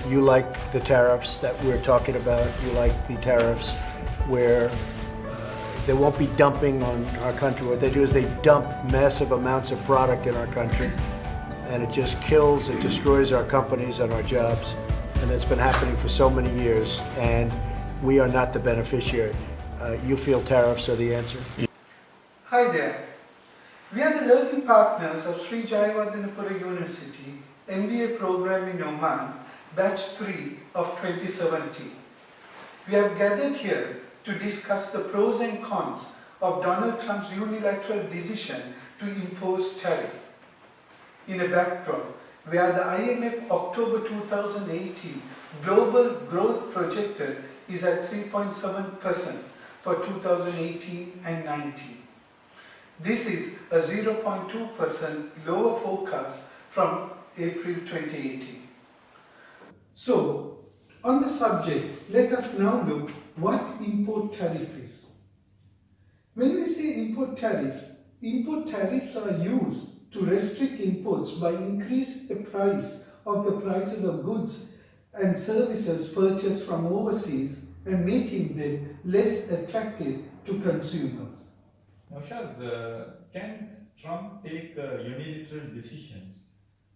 You like the tariffs that we're talking about. You like the tariffs where they won't be dumping on our country. What they do is they dump massive amounts of product in our country, and it just kills, it destroys our companies and our jobs. And it's been happening for so many years, and we are not the beneficiary. You feel tariffs are the answer? Hi there. We are the learning partners of Sri Jayawardhanapura University MBA program in Oman, batch 3 of 2017. We have gathered here to discuss the pros and cons of Donald Trump's unilateral decision to impose tariff. In a backdrop where the IMF October 2018 global growth projected is at 3.7% for 2018 and 19. This is a 0.2% lower forecast from April 2018. So, on the subject, let us now look what import tariff is. When we say import tariffs are used to restrict imports by increasing the price of the prices of goods and services purchased from overseas and making them less attractive to consumers. Now, can Trump take unilateral decisions,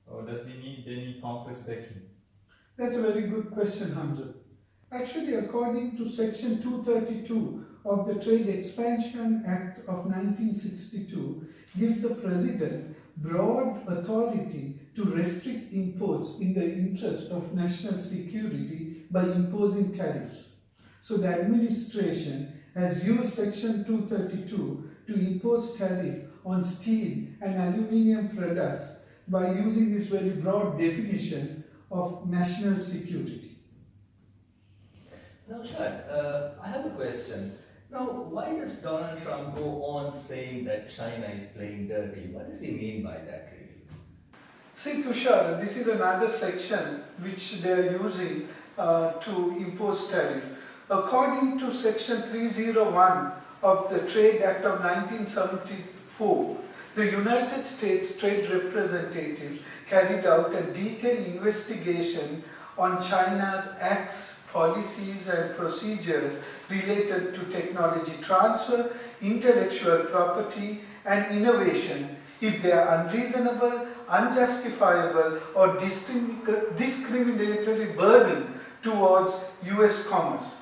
or does he need any Congress backing? That's a very good question, Hamza. Actually, according to Section 232 of the Trade Expansion Act of 1962, gives the President broad authority to restrict imports in the interest of national security by imposing tariffs. So the administration has used Section 232 to impose tariff on steel and aluminium products by using this very broad definition of national security. Now, I have a question. Now, why does Donald Trump go on saying that China is playing dirty? What does he mean by that, really? See, Tushar, this is another section which they are using to impose tariff. According to Section 301 of the Trade Act of 1974, the United States Trade Representatives carried out a detailed investigation on China's acts, policies and procedures related to technology transfer, intellectual property and innovation if they are unreasonable, unjustifiable or discriminatory burden towards US commerce.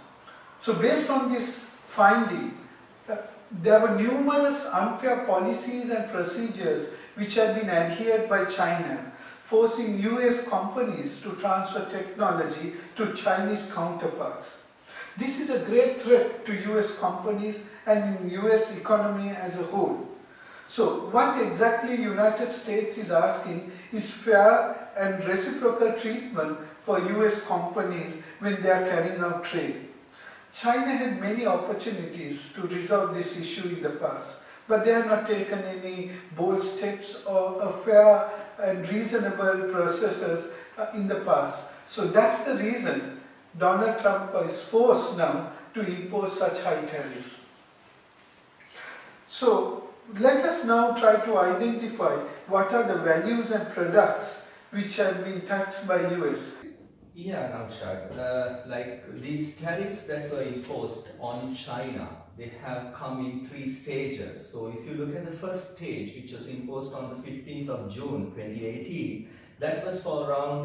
So based on this finding, there were numerous unfair policies and procedures which have been adhered by China, forcing US companies to transfer technology to Chinese counterparts. This is a great threat to US companies and US economy as a whole. So what exactly United States is asking is fair and reciprocal treatment for US companies when they are carrying out trade. China had many opportunities to resolve this issue in the past, but they have not taken any bold steps or fair and reasonable processes in the past. So that's the reason Donald Trump is forced now to impose such high tariffs. So let us now try to identify what are the values and products which have been taxed by US. Yeah, Naushad, like these tariffs that were imposed on China, they have come in 3 stages. So if you look at the first stage, which was imposed on the 15th of June 2018, that was for around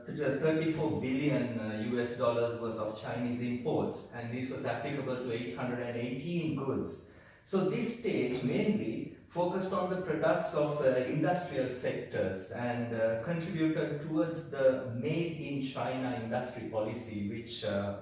34 billion US dollars worth of Chinese imports, and this was applicable to 818 goods. So this stage mainly focused on the products of industrial sectors and contributed towards the Made in China industry policy, which the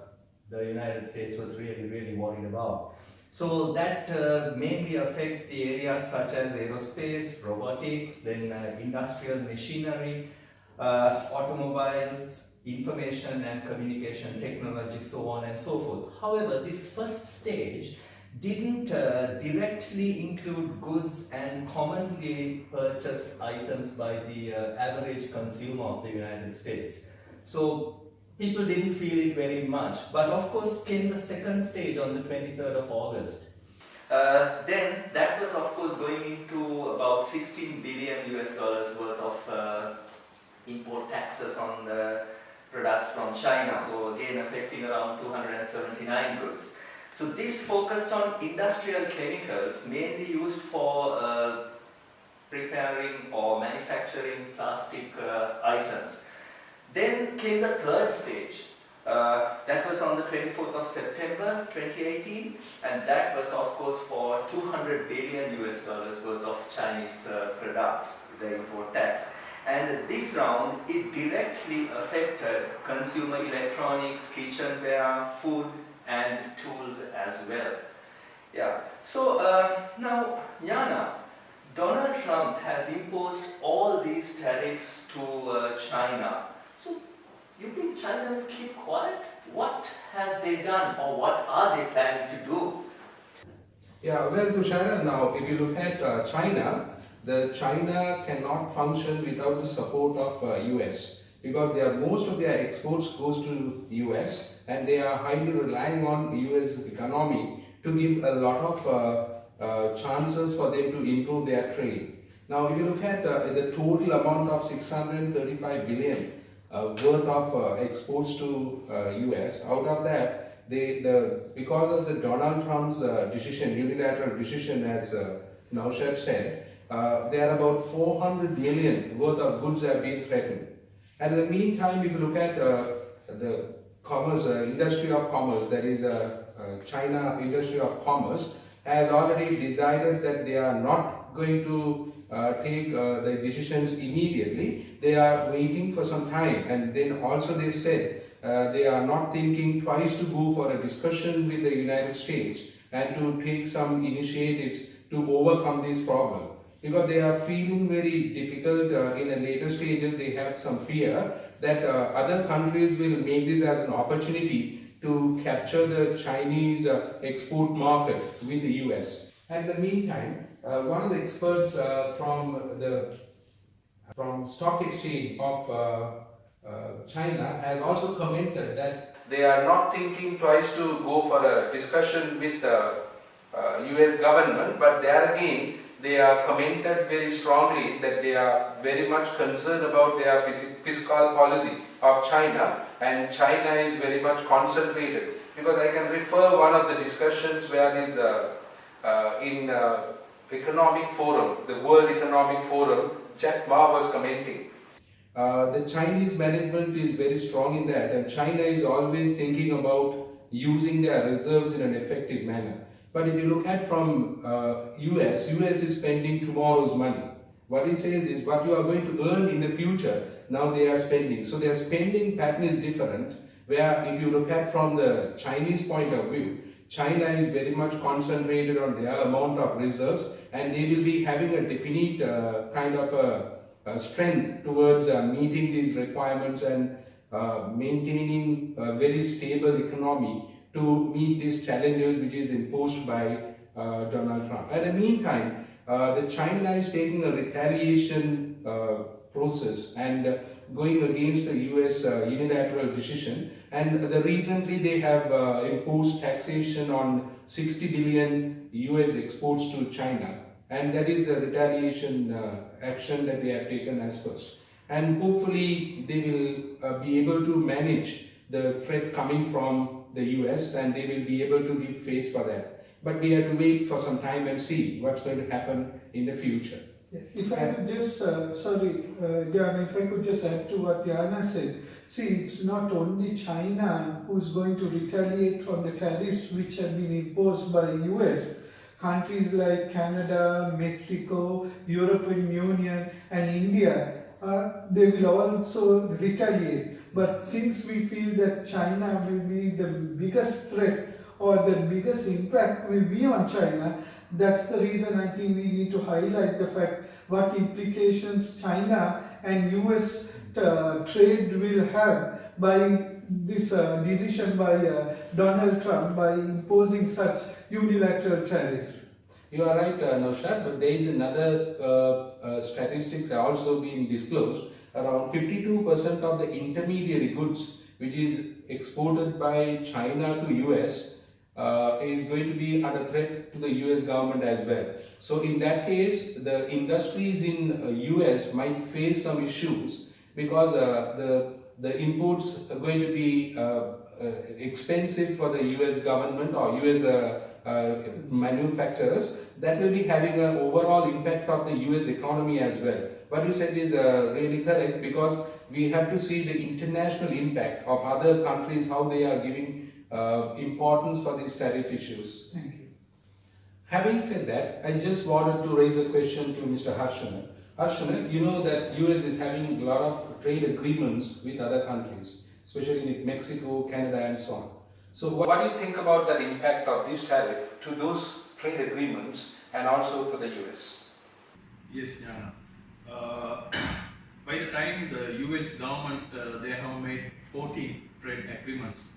United States was really worried about. So that mainly affects the areas such as aerospace, robotics, then industrial machinery, automobiles, information and communication technology, so on and so forth. However, this first stage didn't directly include goods and commonly purchased items by the average consumer of the United States. So people didn't feel it very much. But of course came the second stage on the 23rd of August. Then that was of course going into about 16 billion US dollars worth of import taxes on the products from China, so again affecting around 279 goods. So this focused on industrial chemicals mainly used for preparing or manufacturing plastic items. Then came the third stage. That was on the 24th of September 2018, and that was of course for 200 billion US dollars worth of Chinese products, the import tax. And this round, it directly affected consumer electronics, kitchenware, food and tools as well. Yeah. So now, Jana, Donald Trump has imposed all these tariffs to China. So you think China will keep quiet? What have they done, or what are they planning to do? Yeah, well, Tushara, now if you look at China, China cannot function without the support of US, because most of their exports goes to US, and they are highly relying on US economy to give a lot of chances for them to improve their trade. Now, if you look at the total amount of 635 billion worth of exports to US, out of that, because of the Donald Trump's decision, unilateral decision, as Naushad said, there are about 400 million worth of goods have been threatened. And in the meantime, if you look at the commerce, industry of commerce, that is China industry of commerce, has already decided that they are not going to take the decisions immediately. They are waiting for some time, and then also they said they are not thinking twice to go for a discussion with the United States and to take some initiatives to overcome this problem, because they are feeling very difficult in the later stages. They have some fear that other countries will make this as an opportunity to capture the Chinese export market with the US. And in the meantime, one of the experts from stock exchange of China has also commented that they are not thinking twice to go for a discussion with the US government, but there again they are commented very strongly that they are very much concerned about their fiscal policy of China, and China is very much concentrated. Because I can refer one of the discussions where this in economic forum, the World Economic Forum, Jack Ma was commenting. The Chinese management is very strong in that, and China is always thinking about using their reserves in an effective manner. But if you look at from US is spending tomorrow's money. What he says is what you are going to earn in the future, now they are spending. So their spending pattern is different, where if you look at from the Chinese point of view, China is very much concentrated on their amount of reserves, and they will be having a definite kind of a strength towards meeting these requirements and maintaining a very stable economy to meet these challenges which is imposed by Donald Trump. At the meantime, the China is taking a retaliation process and going against the US unilateral decision, and recently they have imposed taxation on 60 billion US exports to China, and that is the retaliation action that they have taken as first. And hopefully they will be able to manage the threat coming from the US, and they will be able to give face for that. But we have to wait for some time and see what's going to happen in the future. If I could just, Diana, if I could just add to what Diana said. See, it's not only China who's going to retaliate from the tariffs which have been imposed by US. Countries like Canada, Mexico, European Union and India, they will also retaliate. But since we feel that China will be the biggest threat or the biggest impact will be on China, that's the reason I think we need to highlight the fact what implications China and US trade will have by this decision by Donald Trump by imposing such unilateral tariffs. You are right, Naushad, but there is another statistics also being disclosed. Around 52% of the intermediary goods which is exported by China to US is going to be under threat to the US government as well. So in that case, the industries in US might face some issues, because the the imports are going to be expensive for the US government or US manufacturers, that will be having an overall impact of the US economy as well. What you said is really correct, because we have to see the international impact of other countries, how they are giving importance for these tariff issues. Thank you. Having said that, I just wanted to raise a question to Mr. Harshana. Harshana, you know that US is having a lot of trade agreements with other countries, especially with Mexico, Canada and so on. So what do you think about the impact of this tariff to those trade agreements and also for the US? Yes, Jana. By the time the US government, they have made 40 trade agreements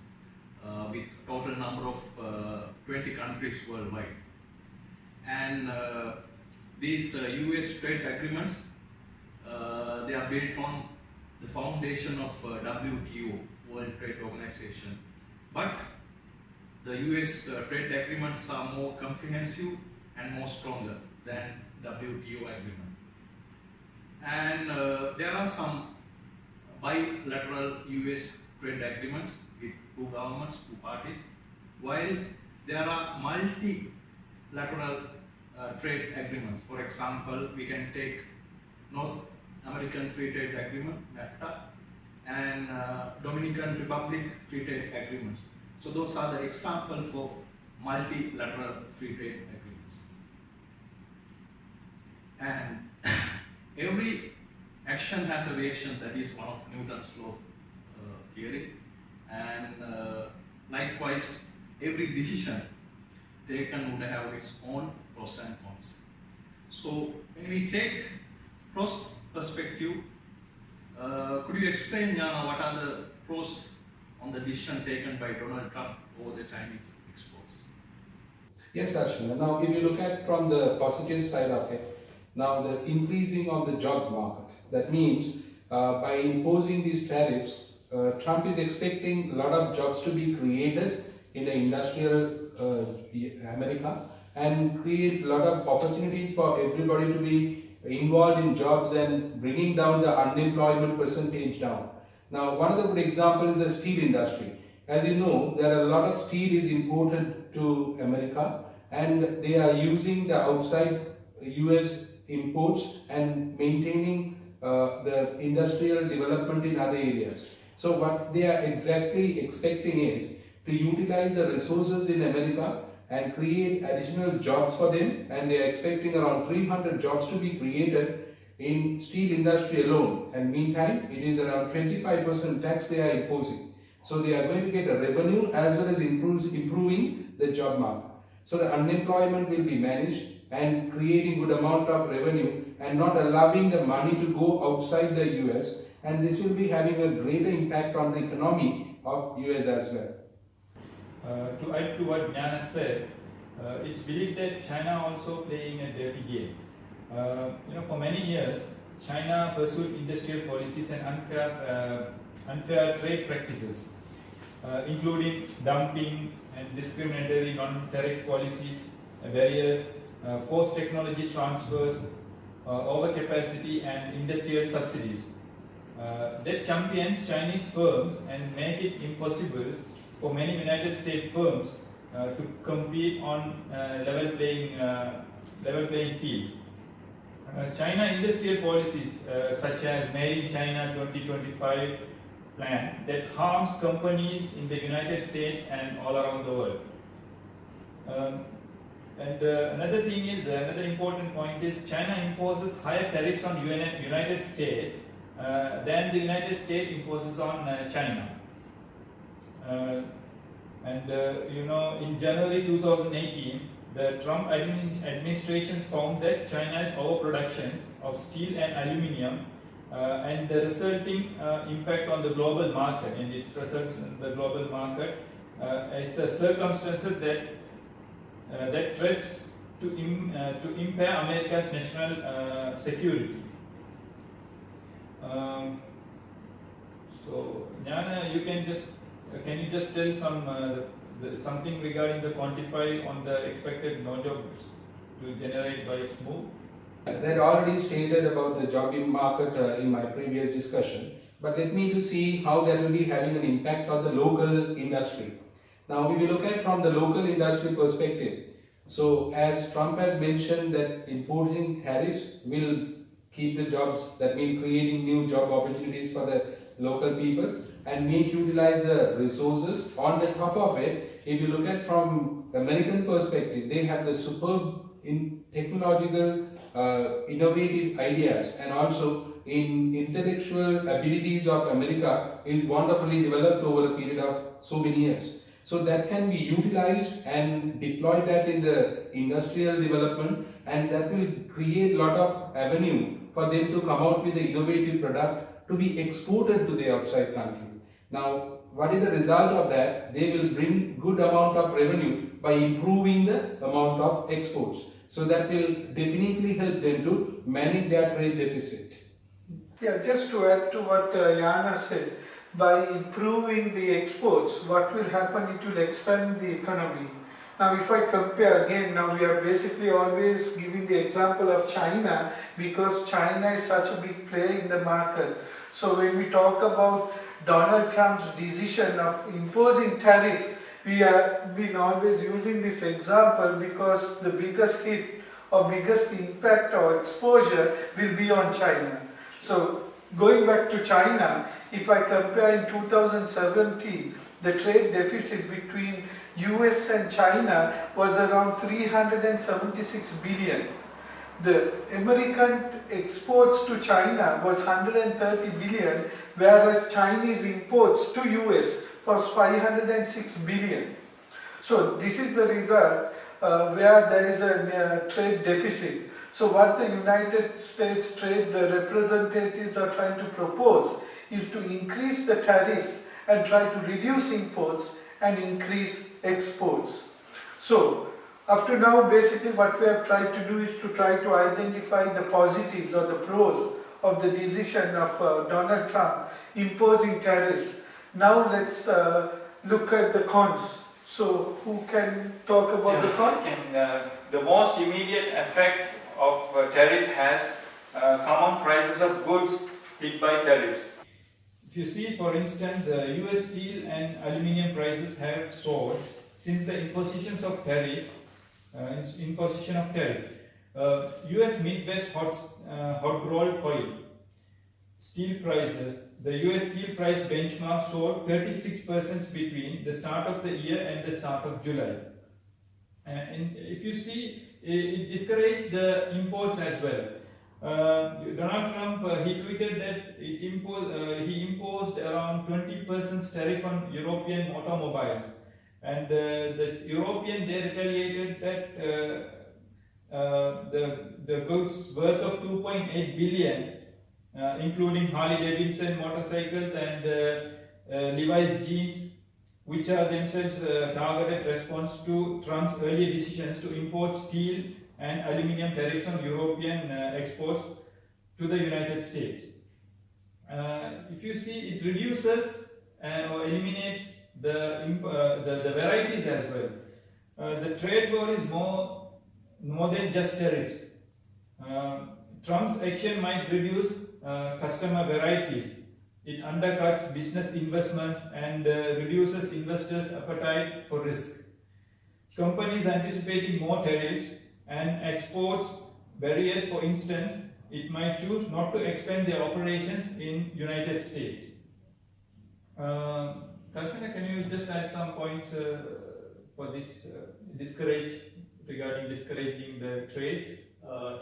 with total number of 20 countries worldwide. And these US trade agreements, they are built on the foundation of WTO, World Trade Organization. But the US trade agreements are more comprehensive and more stronger than WTO agreement. And there are some bilateral US trade agreements with two governments, two parties, while there are multilateral trade agreements. For example, we can take North American Free Trade Agreement, NAFTA, and Dominican Republic Free Trade Agreements. So those are the example for multilateral free trade agreements. And every action has a reaction. That is one of Newton's law theory. And likewise, every decision taken would have its own pros and cons. So when we take pros perspective, could you explain, Jana, what are the pros on the decision taken by Donald Trump over the Chinese exports? Yes, Arshana. Now, if you look at from the positive side of it, now the increasing of the job market, that means by imposing these tariffs, Trump is expecting a lot of jobs to be created in the industrial America and create a lot of opportunities for everybody to be involved in jobs and bringing down the unemployment percentage down. Now, one of the good examples is the steel industry. As you know, there are a lot of steel is imported to America, and they are using the outside US imports and maintaining the industrial development in other areas. So what they are exactly expecting is to utilize the resources in America and create additional jobs for them, and they are expecting around 300 jobs to be created in steel industry alone, and meantime it is around 25% tax they are imposing. So they are going to get a revenue as well as improving the job market. So the unemployment will be managed and creating good amount of revenue and not allowing the money to go outside the US, and this will be having a greater impact on the economy of US as well. To add to what Jana said, it's believed that China also playing a dirty game. For many years, China pursued industrial policies and unfair trade practices, including dumping and discriminatory non-tariff policies, barriers, forced technology transfers, overcapacity, and industrial subsidies. That champions Chinese firms and make it impossible for many United States firms to compete on level playing field. China industrial policies such as Made in China 2025 plan that harms companies in the United States and all around the world. Another important point is China imposes higher tariffs on United States than the United States imposes on China. In January 2018, the Trump administration found that China's overproduction of steel and aluminium and the resulting impact on the global market and its results in the global market is a circumstance that threats to impair America's national security. So, Jana, can you just tell something regarding the quantify on the expected no jobs to generate by its move? I had already stated about the job market in my previous discussion. but let me to see how that will be having an impact on the local industry. Now, if you look at from the local industry perspective, so as Trump has mentioned that imposing tariffs will keep the jobs, that means creating new job opportunities for the local people and make utilize the resources. On the top of it, if you look at from American perspective, they have the superb in technological innovative ideas, and also in intellectual abilities of America is wonderfully developed over a period of so many years. So that can be utilized and deploy that in the industrial development, and that will create a lot of avenue for them to come out with the innovative product to be exported to the outside country. Now, what is the result of that? They will bring good amount of revenue by improving the amount of exports. So that will definitely help them to manage their trade deficit. Yeah, just to add to what Yana said, by improving the exports, what will happen? It will expand the economy. Now, if I compare again, now we are basically always giving the example of China because China is such a big player in the market. So when we talk about Donald Trump's decision of imposing tariff, we have been always using this example because the biggest hit or biggest impact or exposure will be on China. So going back to China, if I compare in 2017, the trade deficit between US and China was around 376 billion. The American exports to China was 130 billion, whereas Chinese imports to US was 506 billion. So this is the result where there is a trade deficit. So what the United States trade representatives are trying to propose is to increase the tariffs and try to reduce imports and increase exports. So up to now, basically what we have tried to do is to try to identify the positives or the pros of the decision of Donald Trump imposing tariffs. Now let's look at the cons. So who can talk about the cons? The most immediate effect of tariff has come on prices of goods hit by tariffs. If you see, for instance, US steel and aluminium prices have soared since the imposition of tariff. US Midwest hot rolled coil steel prices, the US steel price benchmark soared 36% between the start of the year and the start of July. And if you see, it discouraged the imports as well. Donald Trump, he tweeted that he imposed around 20% tariff on European automobiles, and the European, they retaliated that the goods worth of 2.8 billion, including Harley Davidson motorcycles and Levi's jeans, which are themselves targeted response to Trump's earlier decisions to import steel and aluminium tariffs on European exports to the United States. If you see, it reduces or eliminates the varieties as well. The trade war is more than just tariffs. Trump's action might reduce customer varieties. It undercuts business investments and reduces investors' appetite for risk. Companies anticipating more tariffs and exports barriers, for instance, it might choose not to expand their operations in United States. Karshana, can you just add some points for this regarding discouraging the trades?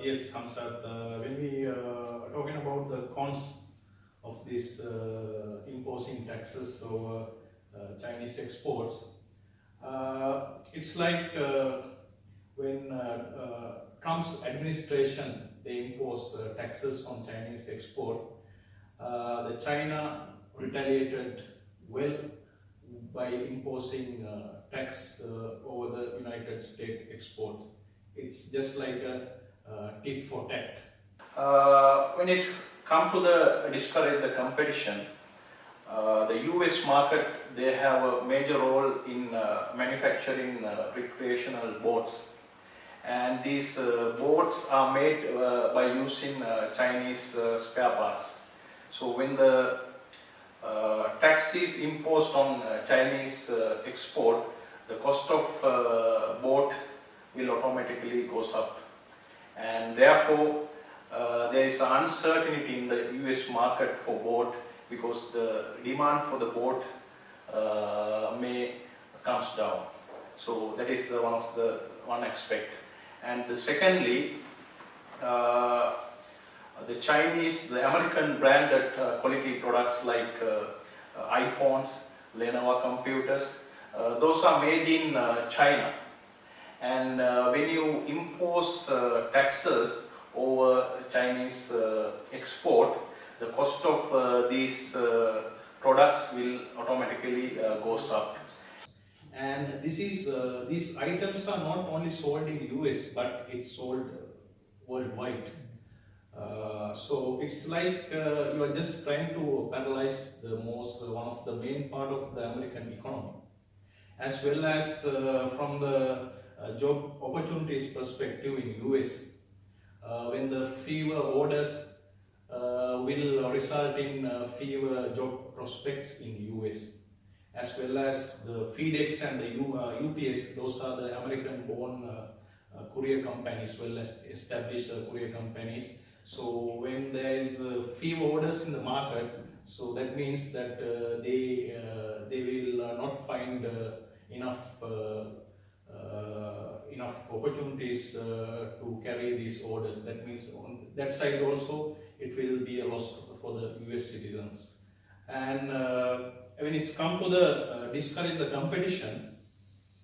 Yes, Hamsat. When we are talking about the cons of this imposing taxes over Chinese exports, it's like when Trump's administration, they impose taxes on Chinese export, the China retaliated well by imposing tax over the United States export. It's just like a tit for tat. When it comes to the discourage the competition, the US market, they have a major role in manufacturing recreational boats, and these boats are made by using Chinese spare parts. So when the tax is imposed on Chinese export, the cost of boat will automatically goes up, and therefore there is uncertainty in the US market for boat, because the demand for the boat may comes down. So that is one aspect. And secondly, the American branded quality products like iPhones, Lenovo computers, those are made in China. And when you impose taxes over Chinese export, the cost of these products will automatically goes up. And these items are not only sold in US, but it's sold worldwide. So it's like you are just trying to paralyze one of the main part of the American economy, as well as from the job opportunities perspective in US. When the fewer orders will result in fewer job prospects in US, as well as the FedEx and the UPS. Those are the American-born courier companies, well as established courier companies. So when there is few orders in the market, so that means that they will not find enough opportunities to carry these orders. That means on that side also it will be a loss for the US citizens. And when it's come to the discourage the competition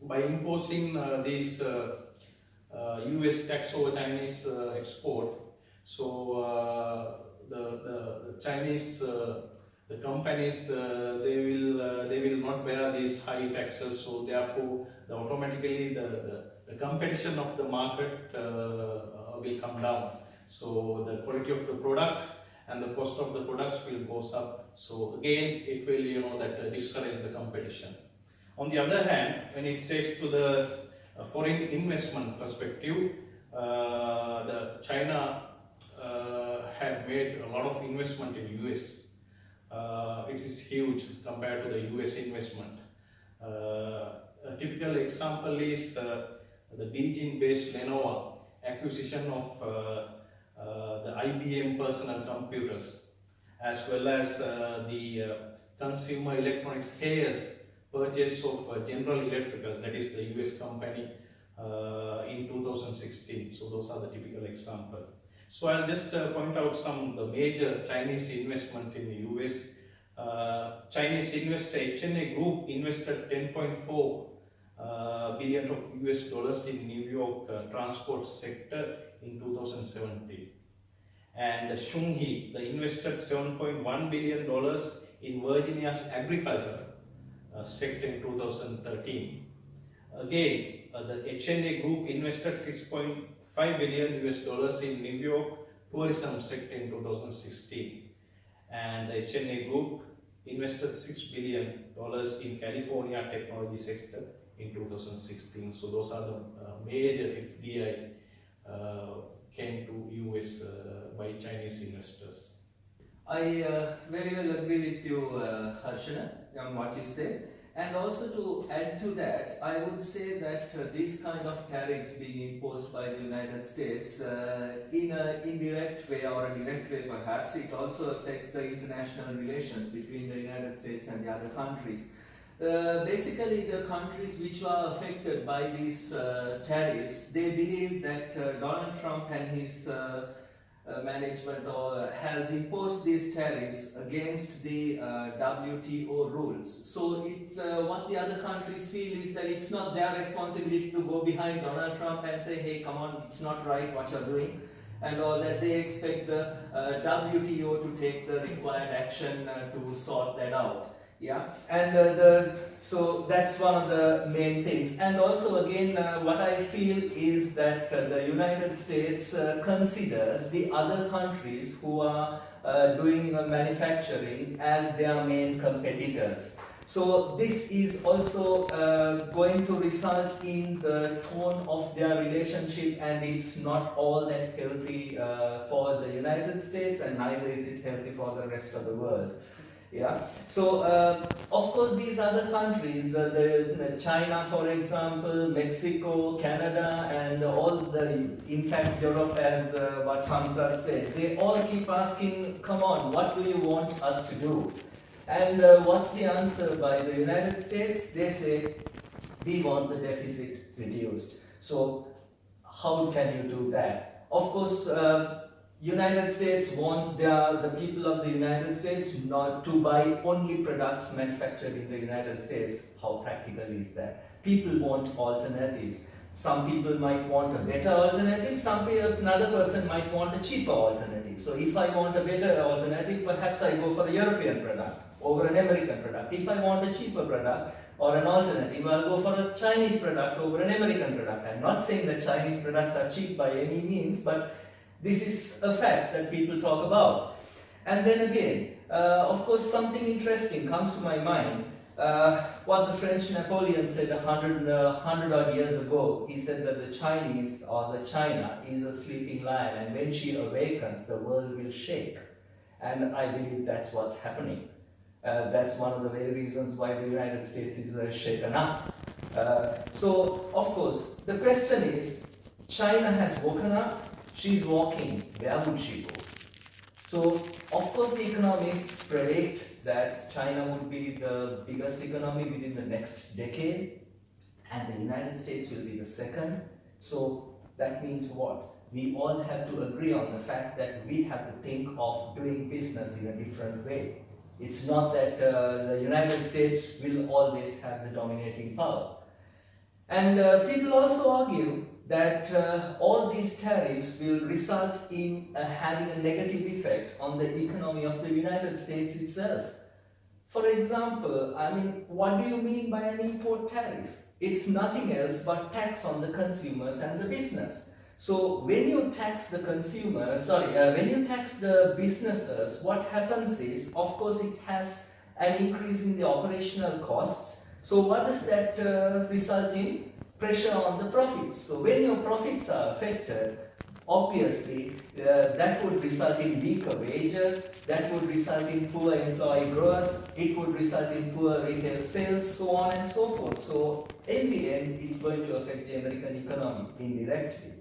by imposing these US tax over Chinese export, so the Chinese the companies they will not bear these high taxes, so therefore automatically the competition of the market will come down. So the quality of the product and the cost of the products will goes up. So again, it will discourage the competition. On the other hand, when it takes to the foreign investment perspective, the China had made a lot of investment in US. It is huge compared to the US investment. A typical example is the Beijing-based Lenovo acquisition of the IBM personal computers, as well as the consumer electronics Hayes purchase of General Electrical, that is the US company, in 2016. So those are the typical example. So I'll just point out some of the major Chinese investment in the US. Chinese investor HNA Group invested 10.4 billion of US dollars in New York transport sector in 2017. And Shunhei, they invested $7.1 billion in Virginia's agriculture sector in 2013. Again, the HNA Group invested 6.5 billion US dollars in New York tourism sector in 2016. And the HNA Group invested $6 billion in California technology sector in 2016. So those are the major FDI came to US by Chinese investors. I very well agree with you, Harshana, on what you said. And also to add to that, I would say that this kind of tariffs being imposed by the United States in an indirect way or a direct way perhaps, it also affects the international relations between the United States and the other countries. Basically, the countries which are affected by these tariffs, they believe that Donald Trump and his management has imposed these tariffs against the WTO rules. So what the other countries feel is that it's not their responsibility to go behind Donald Trump and say, hey, come on, it's not right what you're doing, and all that. They expect the WTO to take the required action to sort that out. Yeah, and so that's one of the main things. And also again, what I feel is that the United States considers the other countries who are doing manufacturing as their main competitors. So this is also going to result in the tone of their relationship, and it's not all that healthy for the United States, and neither is it healthy for the rest of the world. Yeah. So, of course, these other countries, the China, for example, Mexico, Canada, and in fact, Europe, as what Hamza said, they all keep asking, come on, what do you want us to do? And what's the answer by the United States? They say, we want the deficit reduced. So, how can you do that? Of course, United States wants the people of the United States not to buy only products manufactured in the United States. How practical is that? People want alternatives. Some people might want a better alternative, another person might want a cheaper alternative. So if I want a better alternative, perhaps I go for a European product over an American product. If I want a cheaper product or an alternative, I'll go for a Chinese product over an American product. I'm not saying that Chinese products are cheap by any means, but this is a fact that people talk about. And then again, of course, something interesting comes to my mind. What the French Napoleon said 100 odd years ago. He said that the Chinese, or the China, is a sleeping lion, and when she awakens, the world will shake. And I believe that's what's happening. That's one of the very reasons why the United States is shaken up. So, of course, the question is, China has woken up, she's walking, where would she go? So, of course, the economists predict that China would be the biggest economy within the next decade, and the United States will be the second. So, that means what? We all have to agree on the fact that we have to think of doing business in a different way. It's not that the United States will always have the dominating power. And people also argue that all these tariffs will result in having a negative effect on the economy of the United States itself. For example, I mean, what do you mean by an import tariff? It's nothing else but tax on the consumers and the business. So when you tax the when you tax the businesses, what happens is, of course, it has an increase in the operational costs. So what does that result in? Pressure on the profits. So when your profits are affected, obviously that would result in weaker wages, that would result in poor employee growth, it would result in poor retail sales, so on and so forth. So in the end, it's going to affect the American economy indirectly.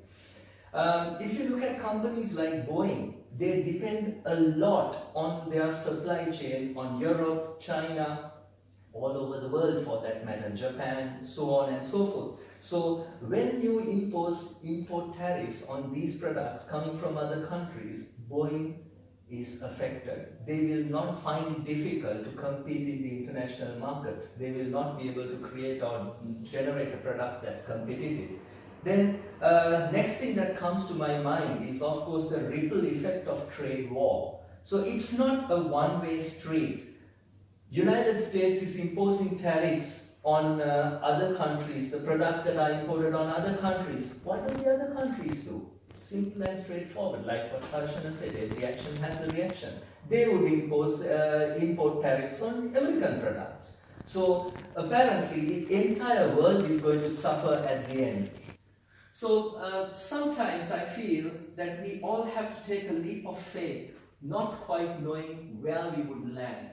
If you look at companies like Boeing, they depend a lot on their supply chain on Europe, China, all over the world for that matter, Japan, so on and so forth. So when you impose import tariffs on these products coming from other countries, Boeing is affected. They will not find it difficult to compete in the international market. They will not be able to create or generate a product that's competitive. Then next thing that comes to my mind is, of course, the ripple effect of trade war. So it's not a one-way street. United States is imposing tariffs on other countries, the products that are imported on other countries. What do the other countries do? Simple and straightforward, like what Harshana said, every action has a reaction. They would impose import tariffs on American products. So apparently the entire world is going to suffer at the end. So sometimes I feel that we all have to take a leap of faith, not quite knowing where we would land.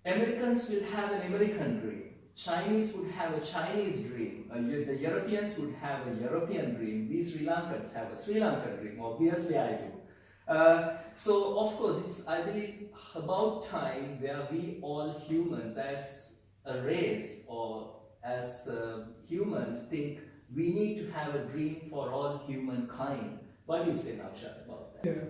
Americans will have an American dream. Chinese would have a Chinese dream. The Europeans would have a European dream. We Sri Lankans have a Sri Lankan dream. Obviously, I do. So, of course, it's, I believe, about time where we all humans, as a race or as humans, think we need to have a dream for all humankind. What do you say, Navshad, about that? Yeah,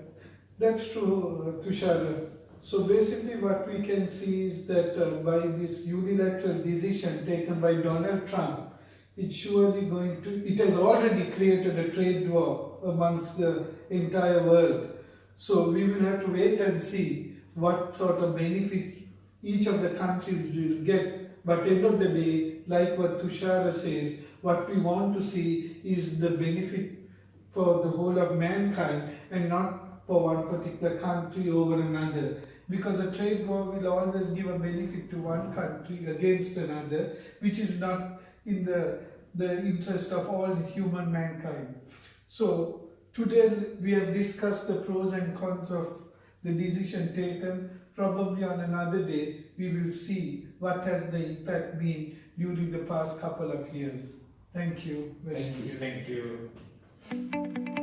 that's true, Tushar. So basically what we can see is that by this unilateral decision taken by Donald Trump, it's surely going to, it has already created a trade war amongst the entire world. So we will have to wait and see what sort of benefits each of the countries will get. But at the end of the day, like what Tushara says, what we want to see is the benefit for the whole of mankind and not for one particular country over another. Because a trade war will always give a benefit to one country against another, which is not in the interest of all human mankind. So today we have discussed the pros and cons of the decision taken probably on another day we will see what has the impact been during the past couple of years. Thank you. Thank you.